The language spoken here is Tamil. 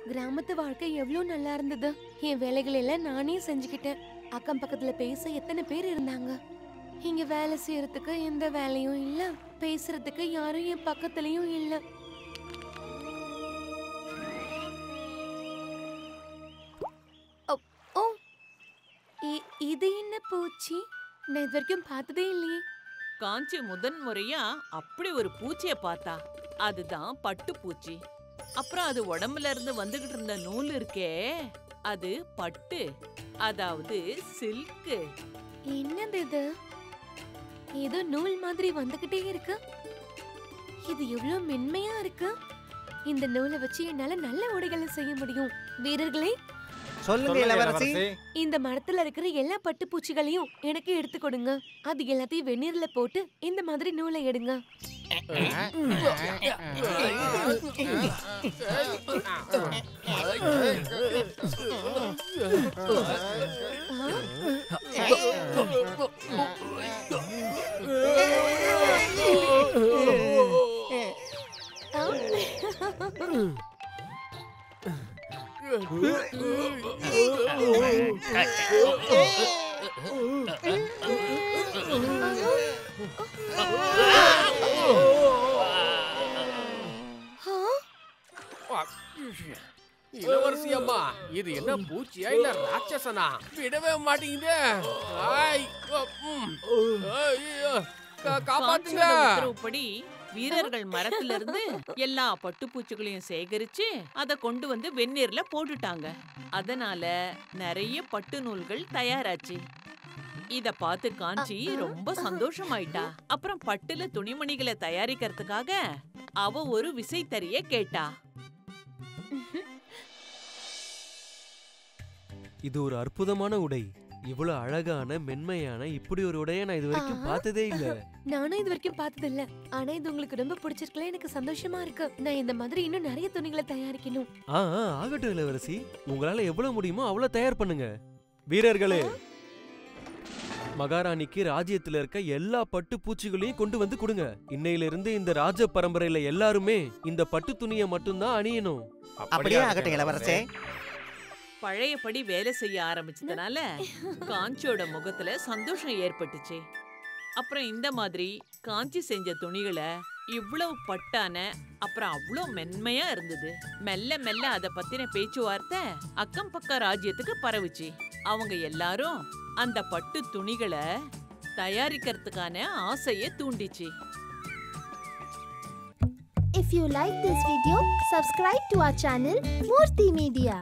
கிராமத்து வாழ்க்கை எவ்வளவு நல்லா இருந்தது. என் வேலைகளை எல்லாம் நானே செஞ்சுக்கிட்டேன். அக்கம் பக்கத்துல பேச எத்தனை பேர் இருந்தாங்க. இங்க வேலை செய்யறதுக்கு எந்த வேலையும் இல்ல, பேசுறதுக்கு யாரும் என் பக்கத்துலயும் இல்ல. ஓ, இது என்ன பூச்சி? நான் இது வரைக்கும் பார்த்ததே இல்லையே. காஞ்சி முதன் முறையா அப்படி ஒரு பூச்சிய பார்த்தா. அதுதான் பட்டு பூச்சி. அப்புறம் அது உடம்புல இருந்து வந்துகிட்டு இருந்த நூல் இருக்கே, அது பட்டு, அதாவது சில்க். என்னது இது? ஏதோ நூல் மாதிரி வந்துகிட்டே இருக்கு. இது எவ்வளவு மென்மையா இருக்கு. இந்த நூலை வச்சு என்னால நல்ல உடைகளை செய்ய முடியும். வீரர்களே, சொல்லுங்க இளவரசி. இந்த மரத்துல இருக்கிற எல்லா பட்டு பூச்சிகளையும் எனக்கு எடுத்து கொடுங்க. அது எல்லாத்தையும் வெந்நீர்ல போட்டு இந்த மாதிரி நூலை எடுங்க. இளவரசி அம்மா, இது என்ன பூச்சியா இல்ல ராட்சசனா? விடவே மாட்டேங்குதே. காப்பாத்துங்க. உத்தரவுப்படி வீரர்கள் மரத்துல இருந்து எல்லா பட்டுப்பூச்சிகளையும் சேகரிச்சு அத கொண்டு வந்து வெந்நீர்ல போட்டுட்டாங்க. அதனால நிறைய பட்டு நூல்கள் தயாராச்சு. இத பார்த்து காஞ்சி ரொம்ப சந்தோஷமாயிட்டா. அப்புறம் பட்டுல துணிமணிகளை தயாரிக்கிறதுக்காக அவ ஒரு விசைத்தறிய கேட்டா. இது ஒரு அற்புதமான உடை. இவ்வளவு அழகான மென்மையான இப்படி ஒரு உடைய நான் இது வரைக்கும் பார்த்ததே இல்ல. நானும் இது வரைக்கும் பார்த்தது இல்ல. ஆனா இது உங்களுக்கு ரொம்ப பிடிச்சிருக்கல, எனக்கு சந்தோஷமா இருக்கு. நான் இந்த மாதிரி இன்னும் நிறைய துணிகளை தயாரிக்கணும். ஆகட்டும் இளவரசி, உங்களால எவ்வளவு முடியுமோ அவ்வளவு தயார் பண்ணுங்க. வீரர்களே, மகாராணிக்கு ராஜ்யத்துல இருக்க எல்லா பட்டு பூச்சிகளையும் கொண்டு வந்து கொடுங்க. இன்னையில இருந்து இந்த ராஜ பரம்பரையில எல்லாருமே இந்த பட்டு துணியை மட்டும்தான் அணியணும். அப்படியே ஆகட்டும் இளவரசே. பழையபடி வேலை செய்ய ஆரம்பிச்சதுனால காஞ்சியோட முகத்துல சந்தோஷம் ஏற்பட்டுச்சு. அப்புறம் இந்த மாதிரி காஞ்சி செஞ்ச துணிகளை இவ்வளவு பட்டான அப்புறம் அவ்வளோ மென்மையா இருந்தது. மெல்ல மெல்ல அத பத்தின பேச்சுவார்த்தை அக்கம் பக்க ராஜ்யத்துக்கு பரவுச்சு. அவங்க எல்லாரும் அந்த பட்டு துணிகளை தயாரிக்கிறதுக்கான ஆசையை தூண்டிச்சு. If you like this video, subscribe to our channel Murthy Media.